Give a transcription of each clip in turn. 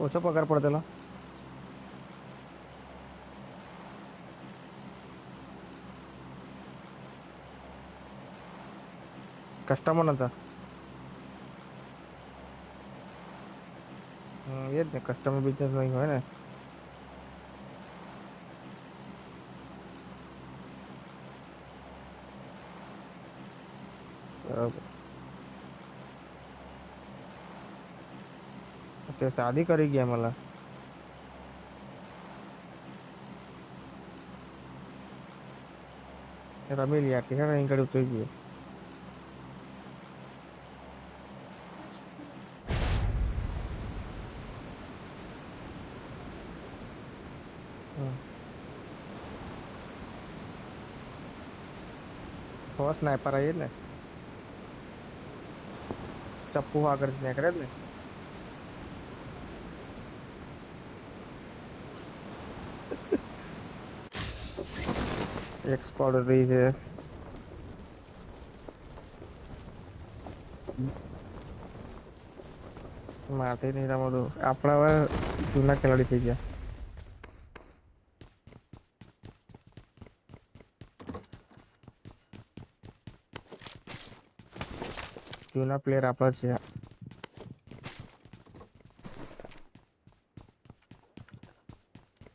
ઓછો પગાર પડતેલો. કસ્ટમર નતા. એ જ ને કસ્ટમર બિઝનેસ નહીં હોય ને. બરાબર. તે શાદી કરી ગયા મલા. રમી લી આટલી હેડ અહીં ઘડી ઉતરી ગયો. તો સ્નાઈપર આવી ને ચપ્પુ આગળ નીકળે જ ને. એક સ્કોડ રહી છે. માથે નહીં રમતું આપણા હવે જૂના ખેલાડી થઈ ગયા. જૂના પ્લેયર આપણા છે.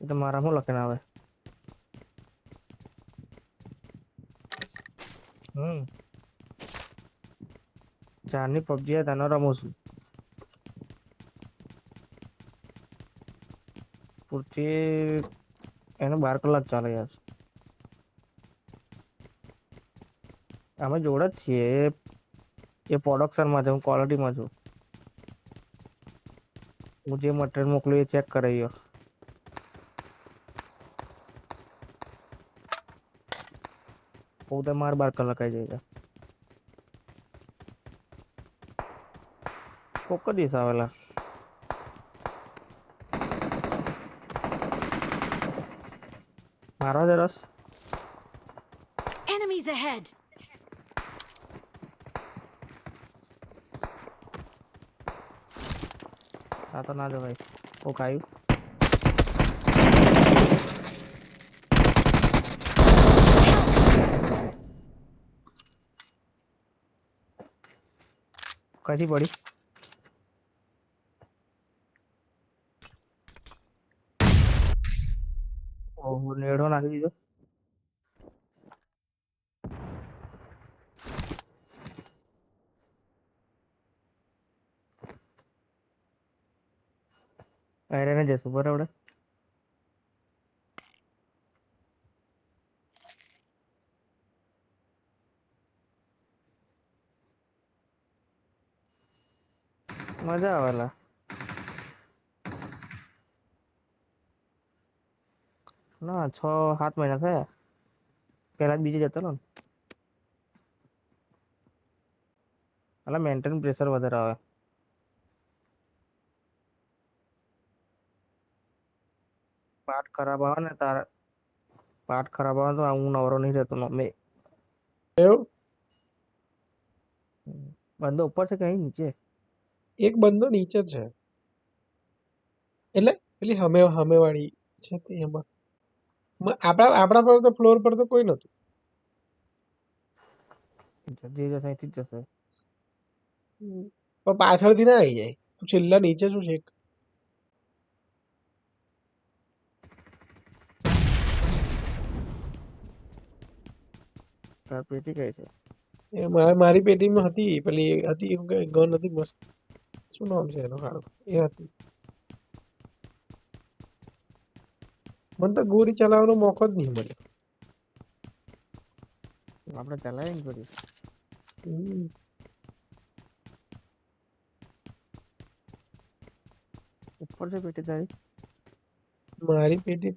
એ તો મારા શું લખીને આવે. ચારની પબજી તને રમું છું. પૂરતી એને 12 કલાક ચાલે યાર. અમે જોડે જ છીએ. એ પ્રોડક્શનમાં છે, હું ક્વોલિટીમાં છું. હું જે મટીરિયલ મોકલું એ ચેક કરાવ્યો. હું તો માર 12 કલાક આવી જાય. કોક દિવસ આવેલા. મારવા દે રસ. Enemies ahead. આ તો ના જવાય. કોક આવ્યું. કથી પડી. ઓહો નેડો નાખી દીધો. આયરને જશું બરાબર. મજા આવેલા. ના 6-7 મહિના થયા. પેલા બીજે જતો ને. એટલે મેન્ટેન પ્રેશર વધારે આવે. પાર્ટ ખરાબ આવે ને તારા. પાર્ટ ખરાબ આવે તો હું નવરો નહીં રહેતો મેં. એવું બંદો ઉપર છે કઈ નીચે. એક બંદો નીચે છે, એટલે પેલી હમે વાળી છે તે એમાં આપણા પર તો ફ્લોર પર તો કોઈ નતું. જે જશે અહીંથી જ જશે. પણ પાછળથી ના આવી જાય. છેલ્લા નીચે શું છે. તાર પેટી કઈ છે. એ મારી પેટીમાં હતી પેલી હતી ગન હતી મસ્ત. શું નામ છે એનો હારો એ હતી. મને તો ગોળી ચલાવવાનો મોકો જ નહીં મળ્યો. આપણે ચલાવીને કરી. ઉપર છે પેટી તારી. મારી પેટી